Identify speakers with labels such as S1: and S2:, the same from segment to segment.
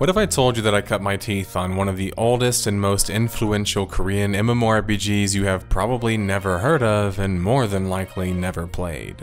S1: What if I told you that I cut my teeth on one of the oldest and most influential Korean MMORPGs you have probably never heard of and more than likely never played?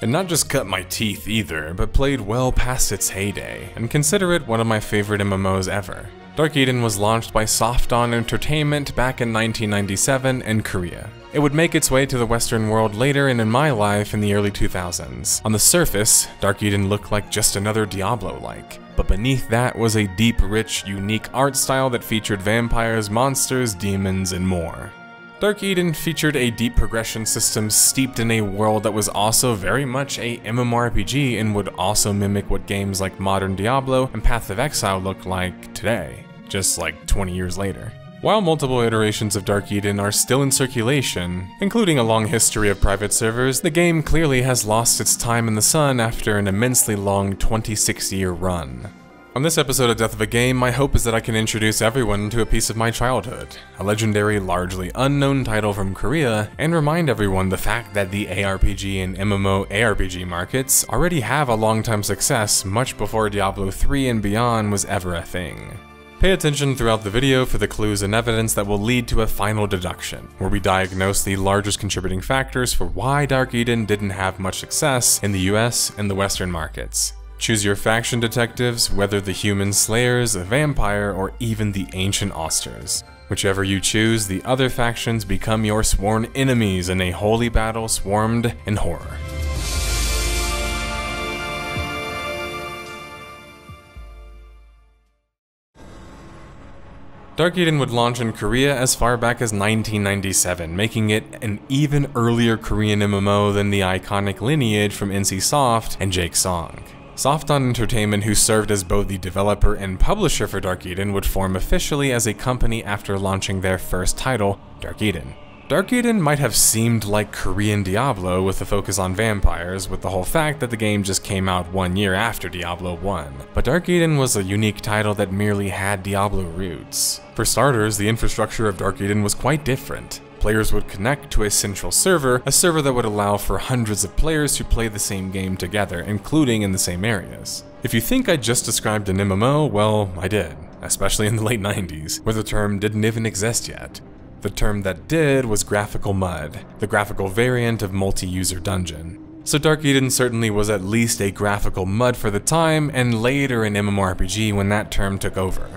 S1: And not just cut my teeth either, but played well past its heyday, and consider it one of my favorite MMOs ever. Dark Eden was launched by Soft Dawn Entertainment back in 1997 in Korea. It would make its way to the Western world later and in my life in the early 2000s. On the surface, Dark Eden looked like just another Diablo-like, but beneath that was a deep, rich, unique art style that featured vampires, monsters, demons, and more. Dark Eden featured a deep progression system steeped in a world that was also very much a MMORPG and would also mimic what games like modern Diablo and Path of Exile look like today, just like 20 years later. While multiple iterations of Dark Eden are still in circulation, including a long history of private servers, the game clearly has lost its time in the sun after an immensely long 26-year run. On this episode of Death of a Game, my hope is that I can introduce everyone to a piece of my childhood, a legendary, largely unknown title from Korea, and remind everyone the fact that the ARPG and MMORPG markets already have a long-time success much before Diablo 3 and beyond was ever a thing. Pay attention throughout the video for the clues and evidence that will lead to a final deduction, where we diagnose the largest contributing factors for why Dark Eden didn't have much success in the US and the Western markets. Choose your faction detectives, whether the human slayers, a vampire, or even the ancient austers. Whichever you choose, the other factions become your sworn enemies in a holy battle swarmed in horror. Dark Eden would launch in Korea as far back as 1997, making it an even earlier Korean MMO than the iconic lineage from NCSoft and Jake Song. Soft Dawn Entertainment, who served as both the developer and publisher for Dark Eden, would form officially as a company after launching their first title, Dark Eden. Dark Eden might have seemed like Korean Diablo with a focus on vampires, with the whole fact that the game just came out 1 year after Diablo 1. But Dark Eden was a unique title that merely had Diablo roots. For starters, the infrastructure of Dark Eden was quite different. Players would connect to a central server, a server that would allow for hundreds of players to play the same game together, including in the same areas. If you think I just described an MMO, well, I did, especially in the late 90s, where the term didn't even exist yet. The term that did was graphical mud, the graphical variant of multi-user dungeon. So Dark Eden certainly was at least a graphical mud for the time, and later an MMORPG when that term took over.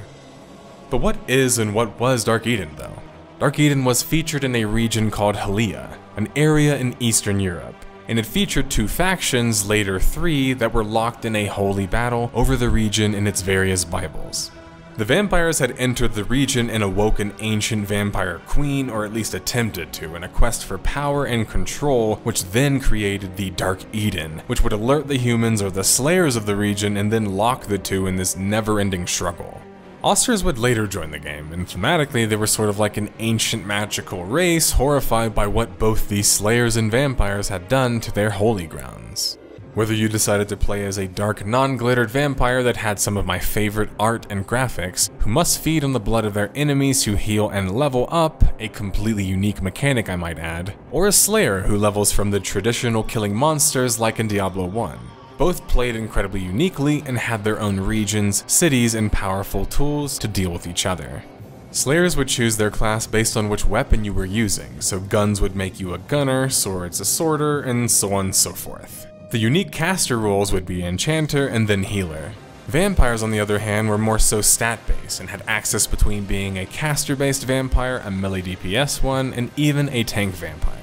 S1: But what is and what was Dark Eden though? Dark Eden was featured in a region called Halia, an area in Eastern Europe, and it featured 2 factions, later 3, that were locked in a holy battle over the region in its various Bibles. The vampires had entered the region and awoke an ancient vampire queen, or at least attempted to, in a quest for power and control, which then created the Dark Eden, which would alert the humans or the slayers of the region and then lock the two in this never-ending struggle. Austers would later join the game, and thematically they were sort of like an ancient magical race horrified by what both these slayers and vampires had done to their holy grounds. Whether you decided to play as a dark, non-glittered vampire that had some of my favorite art and graphics, who must feed on the blood of their enemies to heal and level up, a completely unique mechanic I might add, or a slayer who levels from the traditional killing monsters like in Diablo 1. Both played incredibly uniquely and had their own regions, cities, and powerful tools to deal with each other. Slayers would choose their class based on which weapon you were using, so guns would make you a gunner, swords a sworder, and so on and so forth. The unique caster roles would be enchanter and then healer. Vampires, on the other hand, were more so stat-based and had access between being a caster-based vampire, a melee DPS one, and even a tank vampire.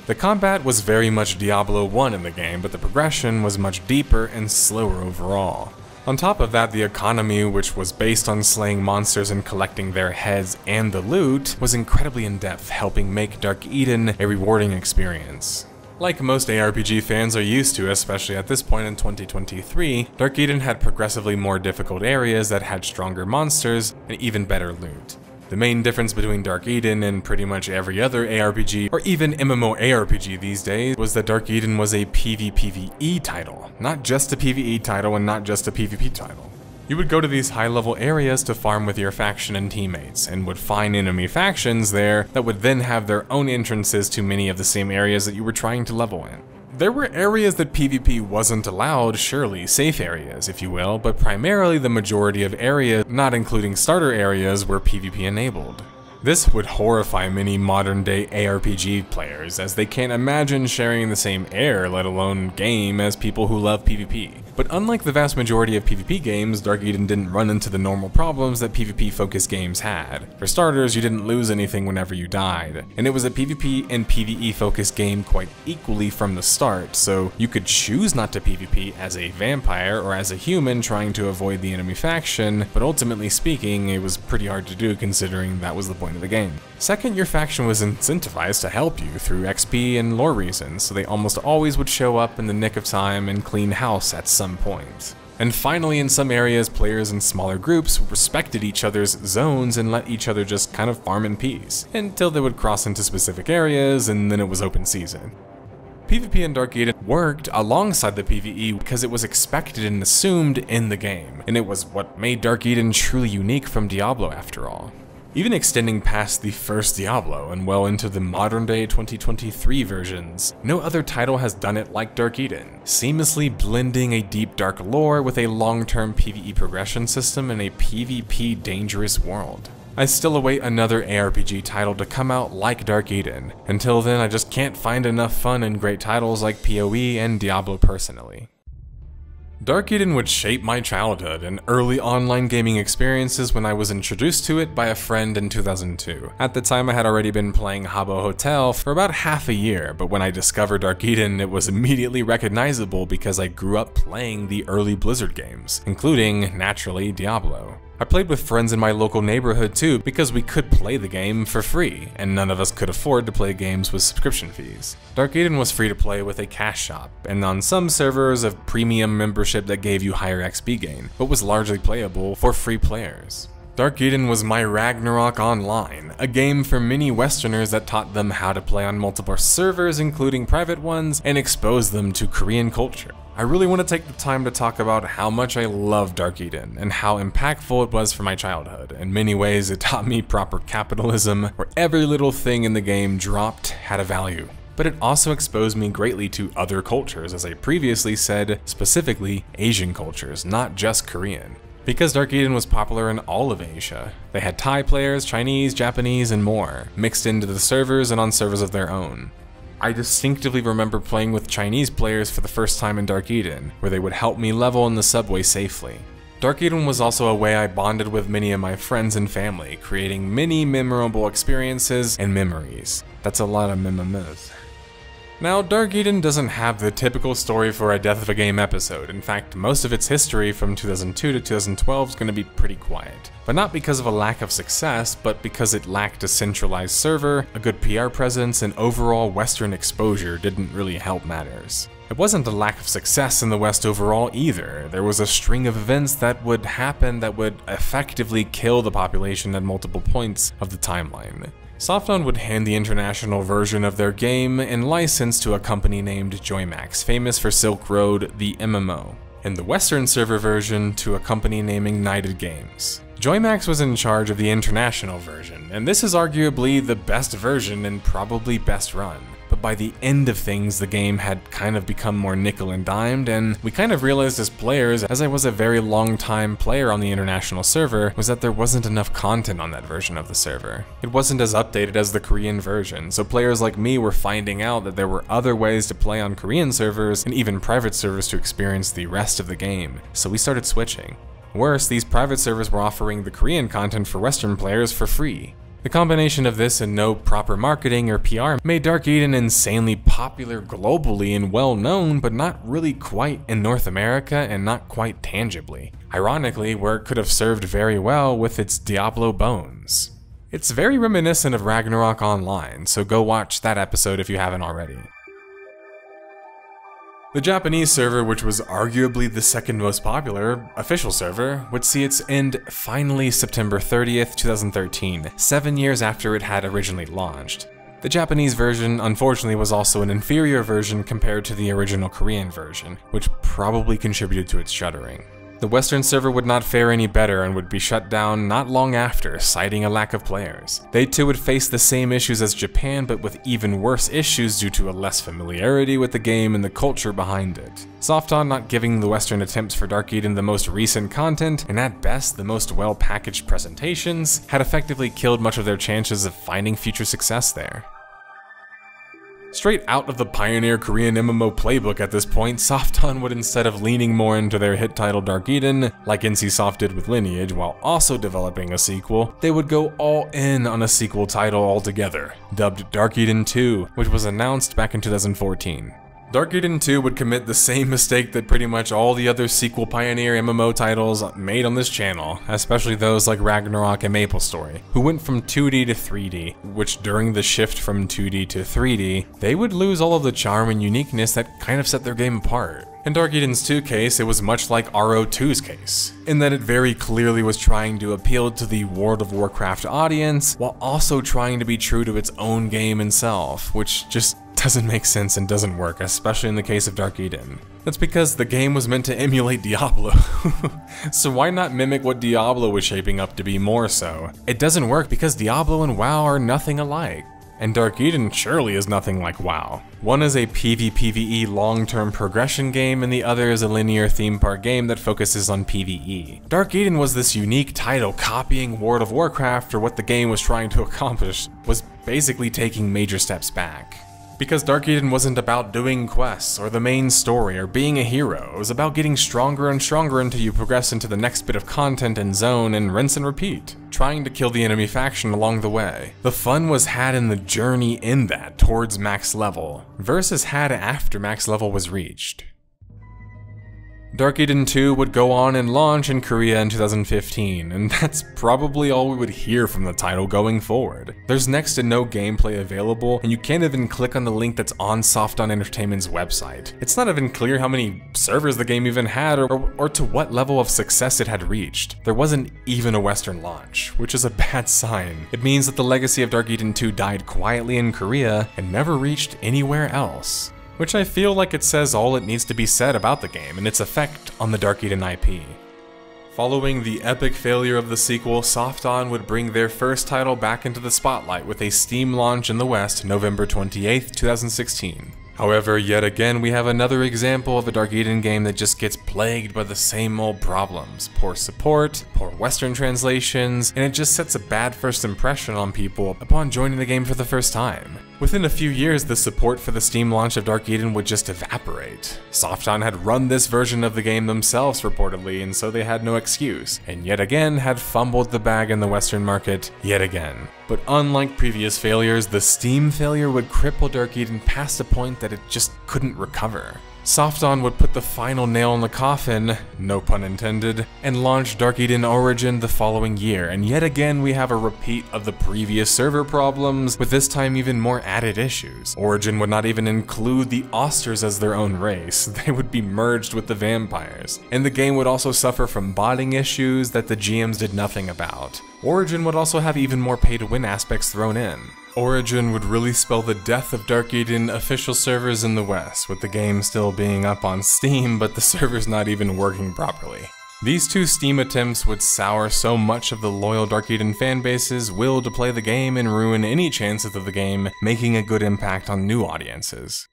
S1: The combat was very much Diablo 1 in the game, but the progression was much deeper and slower overall. On top of that, the economy, which was based on slaying monsters and collecting their heads and the loot, was incredibly in-depth, helping make Dark Eden a rewarding experience. Like most ARPG fans are used to, especially at this point in 2023, Dark Eden had progressively more difficult areas that had stronger monsters and even better loot. The main difference between Dark Eden and pretty much every other ARPG, or even MMORPG these days, was that Dark Eden was a PVPVE title, not just a PvE title and not just a PvP title. You would go to these high-level areas to farm with your faction and teammates, and would find enemy factions there that would then have their own entrances to many of the same areas that you were trying to level in. There were areas that PvP wasn't allowed, surely, safe areas, if you will, but primarily the majority of areas, not including starter areas, were PvP enabled. This would horrify many modern-day ARPG players, as they can't imagine sharing the same air, let alone game, as people who love PvP. But unlike the vast majority of PvP games, Dark Eden didn't run into the normal problems that PvP-focused games had. For starters, you didn't lose anything whenever you died, and it was a PvP and PvE-focused game quite equally from the start, so you could choose not to PvP as a vampire or as a human trying to avoid the enemy faction, but ultimately speaking, it was pretty hard to do considering that was the point of the game. Second, your faction was incentivized to help you through XP and lore reasons, so they almost always would show up in the nick of time and clean house at some point. And finally, in some areas, players in smaller groups respected each other's zones and let each other just kind of farm in peace, until they would cross into specific areas and then it was open season. PvP in Dark Eden worked alongside the PvE because it was expected and assumed in the game, and it was what made Dark Eden truly unique from Diablo after all. Even extending past the first Diablo and well into the modern-day 2023 versions, no other title has done it like Dark Eden, seamlessly blending a deep dark lore with a long-term PvE progression system in a PvP dangerous world. I still await another ARPG title to come out like Dark Eden. Until then, I just can't find enough fun in great titles like PoE and Diablo personally. Dark Eden would shape my childhood and early online gaming experiences when I was introduced to it by a friend in 2002. At the time, I had already been playing Habbo Hotel for about half a year, but when I discovered Dark Eden, it was immediately recognizable because I grew up playing the early Blizzard games, including, naturally, Diablo. I played with friends in my local neighborhood too because we could play the game for free, and none of us could afford to play games with subscription fees. Dark Eden was free to play with a cash shop, and on some servers a premium membership that gave you higher XP gain, but was largely playable for free players. Dark Eden was my Ragnarok Online, a game for many Westerners that taught them how to play on multiple servers, including private ones, and exposed them to Korean culture. I really want to take the time to talk about how much I love Dark Eden and how impactful it was for my childhood. In many ways, it taught me proper capitalism, where every little thing in the game dropped had a value. But it also exposed me greatly to other cultures, as I previously said, specifically Asian cultures, not just Korean. Because Dark Eden was popular in all of Asia. They had Thai players, Chinese, Japanese, and more, mixed into the servers and on servers of their own. I distinctively remember playing with Chinese players for the first time in Dark Eden, where they would help me level in the subway safely. Dark Eden was also a way I bonded with many of my friends and family, creating many memorable experiences and memories. That's a lot of memories. Now, Dark Eden doesn't have the typical story for a Death of a Game episode. In fact, most of its history from 2002 to 2012 is going to be pretty quiet. But not because of a lack of success, but because it lacked a centralized server, a good PR presence, and overall Western exposure didn't really help matters. It wasn't a lack of success in the West overall either. There was a string of events that would happen that would effectively kill the population at multiple points of the timeline. Softon would hand the international version of their game in license to a company named Joymax, famous for Silk Road, the MMO, and the Western server version to a company named United Games. Joymax was in charge of the international version, and this is arguably the best version and probably best run. But by the end of things, the game had kind of become more nickel and dimed, and we kind of realized as players, as I was a very long time player on the international server, was that there wasn't enough content on that version of the server. It wasn't as updated as the Korean version, so players like me were finding out that there were other ways to play on Korean servers and even private servers to experience the rest of the game, so we started switching. Worse, these private servers were offering the Korean content for Western players for free. The combination of this and no proper marketing or PR made Dark Eden insanely popular globally and well known, but not really quite in North America and not quite tangibly. Ironically, where it could have served very well with its Diablo bones. It's very reminiscent of Ragnarok Online, so go watch that episode if you haven't already. The Japanese server, which was arguably the second most popular official server, would see its end finally September 30th, 2013, 7 years after it had originally launched. The Japanese version, unfortunately, was also an inferior version compared to the original Korean version, which probably contributed to its shuttering. The Western server would not fare any better and would be shut down not long after, citing a lack of players. They too would face the same issues as Japan, but with even worse issues due to a less familiarity with the game and the culture behind it. Softon not giving the Western attempts for Dark Eden the most recent content, and at best the most well-packaged presentations, had effectively killed much of their chances of finding future success there. Straight out of the pioneer Korean MMO playbook at this point, Softon would, instead of leaning more into their hit title Dark Eden, like NCSoft did with Lineage, while also developing a sequel, they would go all in on a sequel title altogether, dubbed Dark Eden 2, which was announced back in 2014. Dark Eden 2 would commit the same mistake that pretty much all the other sequel pioneer MMO titles made on this channel, especially those like Ragnarok and MapleStory, who went from 2D to 3D, which during the shift from 2D to 3D, they would lose all of the charm and uniqueness that kind of set their game apart. In Dark Eden's 2 case, it was much like RO2's case, in that it very clearly was trying to appeal to the World of Warcraft audience, while also trying to be true to its own game itself, which just doesn't make sense and doesn't work, especially in the case of Dark Eden. That's because the game was meant to emulate Diablo. So why not mimic what Diablo was shaping up to be more so? It doesn't work because Diablo and WoW are nothing alike. And Dark Eden surely is nothing like WoW. One is a PVPVE long-term progression game, and the other is a linear theme park game that focuses on PvE. Dark Eden was this unique title copying World of Warcraft, or what the game was trying to accomplish was basically taking major steps back. Because Dark Eden wasn't about doing quests, or the main story, or being a hero. It was about getting stronger and stronger until you progress into the next bit of content and zone and rinse and repeat, trying to kill the enemy faction along the way. The fun was had in the journey in that towards max level, versus had after max level was reached. Dark Eden 2 would go on and launch in Korea in 2015, and that's probably all we would hear from the title going forward. There's next to no gameplay available, and you can't even click on the link that's on Softon Entertainment's website. It's not even clear how many servers the game even had, or to what level of success it had reached. There wasn't even a Western launch, which is a bad sign. It means that the legacy of Dark Eden 2 died quietly in Korea and never reached anywhere else. Which I feel like it says all it needs to be said about the game and its effect on the Dark Eden IP. Following the epic failure of the sequel, Softon would bring their first title back into the spotlight with a Steam launch in the West November 28th, 2016. However, yet again we have another example of a Dark Eden game that just gets plagued by the same old problems. Poor support, poor Western translations, and it just sets a bad first impression on people upon joining the game for the first time. Within a few years, the support for the Steam launch of Dark Eden would just evaporate. Softon had run this version of the game themselves reportedly, and so they had no excuse, and yet again had fumbled the bag in the Western market yet again. But unlike previous failures, the Steam failure would cripple Dark Eden past a point that it just couldn't recover. Softon would put the final nail in the coffin, no pun intended, and launch Dark Eden Origin the following year, and yet again we have a repeat of the previous server problems, with this time even more added issues. Origin would not even include the Austers as their own race, they would be merged with the vampires, and the game would also suffer from botting issues that the GMs did nothing about. Origin would also have even more pay-to-win aspects thrown in. Origin would really spell the death of Dark Eden official servers in the West, with the game still being up on Steam, but the servers not even working properly. These two Steam attempts would sour so much of the loyal Dark Eden fanbase's will to play the game and ruin any chances of the game making a good impact on new audiences.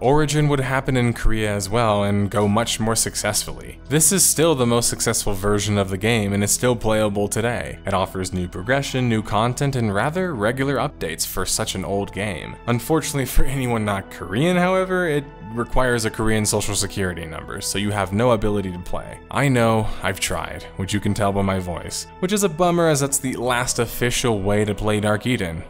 S1: Origin would happen in Korea as well and go much more successfully. This is still the most successful version of the game and is still playable today. It offers new progression, new content, and rather regular updates for such an old game. Unfortunately for anyone not Korean, however, it requires a Korean social security number, so you have no ability to play. I know, I've tried, which you can tell by my voice, which is a bummer as that's the last official way to play Dark Eden.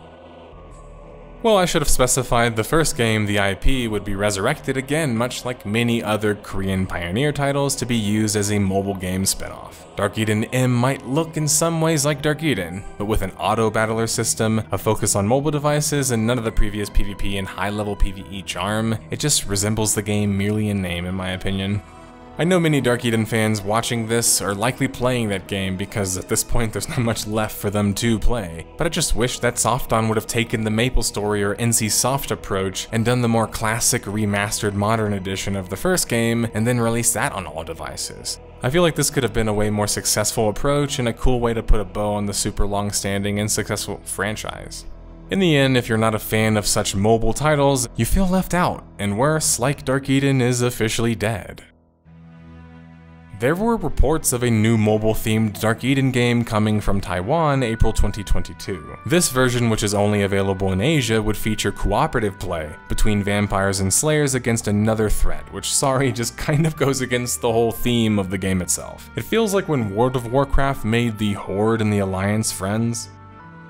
S1: Well, I should have specified the first game, the IP, would be resurrected again, much like many other Korean pioneer titles, to be used as a mobile game spinoff. Dark Eden M might look in some ways like Dark Eden, but with an auto-battler system, a focus on mobile devices, and none of the previous PvP and high-level PvE charm, it just resembles the game merely in name, in my opinion. I know many Dark Eden fans watching this are likely playing that game because at this point there's not much left for them to play, but I just wish that Softon would have taken the MapleStory or NCSoft approach and done the more classic remastered modern edition of the first game and then released that on all devices. I feel like this could have been a way more successful approach and a cool way to put a bow on the super long-standing and successful franchise. In the end, if you're not a fan of such mobile titles, you feel left out, and worse, like Dark Eden is officially dead. There were reports of a new mobile-themed Dark Eden game coming from Taiwan April 2022. This version, which is only available in Asia, would feature cooperative play between vampires and slayers against another threat, which sorry, just kind of goes against the whole theme of the game itself. It feels like when World of Warcraft made the Horde and the Alliance friends.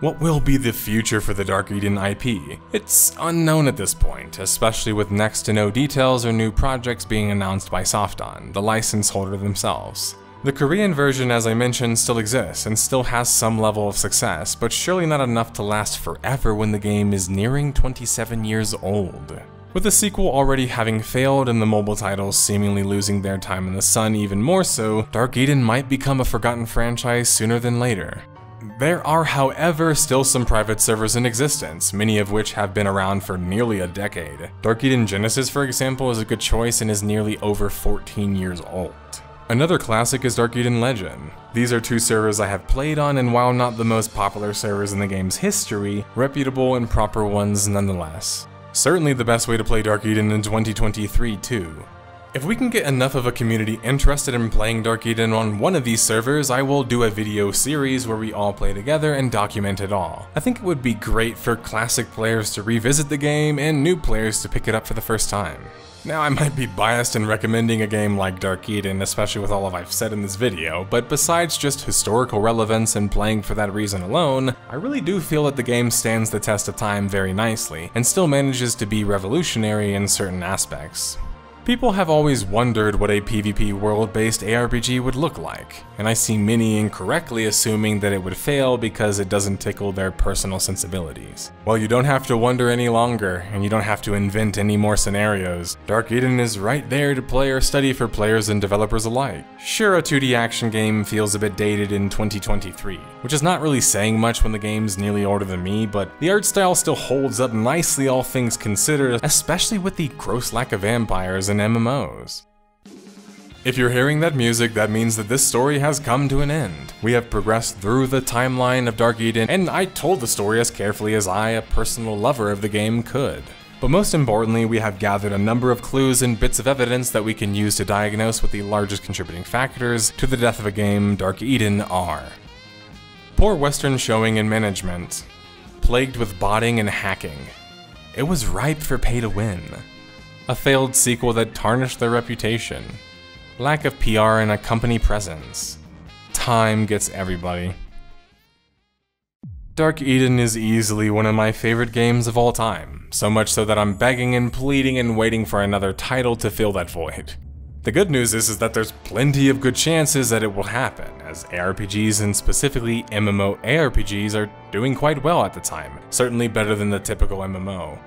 S1: What will be the future for the Dark Eden IP? It's unknown at this point, especially with next to no details or new projects being announced by Softon, the license holder themselves. The Korean version, as I mentioned, still exists and still has some level of success, but surely not enough to last forever when the game is nearing 27 years old. With the sequel already having failed and the mobile titles seemingly losing their time in the sun even more so, Dark Eden might become a forgotten franchise sooner than later. There are, however, still some private servers in existence, many of which have been around for nearly a decade. Dark Eden Genesis, for example, is a good choice and is nearly over 14 years old. Another classic is Dark Eden Legend. These are two servers I have played on, and while not the most popular servers in the game's history, reputable and proper ones nonetheless. Certainly the best way to play Dark Eden in 2023 too. If we can get enough of a community interested in playing Dark Eden on one of these servers, I will do a video series where we all play together and document it all. I think it would be great for classic players to revisit the game and new players to pick it up for the first time. Now, I might be biased in recommending a game like Dark Eden, especially with all I've said in this video, but besides just historical relevance and playing for that reason alone, I really do feel that the game stands the test of time very nicely, and still manages to be revolutionary in certain aspects. People have always wondered what a PvP world-based ARPG would look like, and I see many incorrectly assuming that it would fail because it doesn't tickle their personal sensibilities. Well, you don't have to wonder any longer, and you don't have to invent any more scenarios. Dark Eden is right there to play or study for players and developers alike. Sure, a 2D action game feels a bit dated in 2023, which is not really saying much when the game's nearly older than me, but the art style still holds up nicely all things considered, especially with the gross lack of vampires and MMOs. If you're hearing that music, that means that this story has come to an end. We have progressed through the timeline of Dark Eden, and I told the story as carefully as I, a personal lover of the game, could. But most importantly, we have gathered a number of clues and bits of evidence that we can use to diagnose what the largest contributing factors to the death of a game, Dark Eden, are. Poor Western showing and management. Plagued with botting and hacking. It was ripe for pay to win. A failed sequel that tarnished their reputation. Lack of PR and a company presence. Time gets everybody. Dark Eden is easily one of my favorite games of all time, so much so that I'm begging and pleading and waiting for another title to fill that void. The good news is that there's plenty of good chances that it will happen, as ARPGs and specifically MMO ARPGs are doing quite well at the time, certainly better than the typical MMO.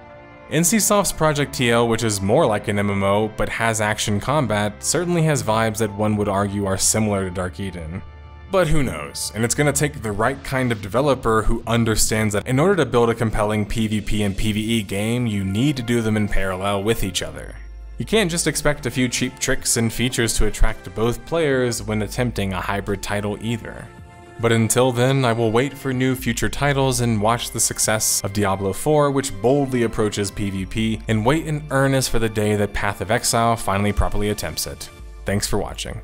S1: NCSoft's Project TL, which is more like an MMO but has action combat, certainly has vibes that one would argue are similar to Dark Eden. But who knows, and it's gonna take the right kind of developer who understands that in order to build a compelling PvP and PvE game, you need to do them in parallel with each other. You can't just expect a few cheap tricks and features to attract both players when attempting a hybrid title either. But until then, I will wait for new future titles and watch the success of Diablo 4, which boldly approaches PvP, and wait in earnest for the day that Path of Exile finally properly attempts it. Thanks for watching.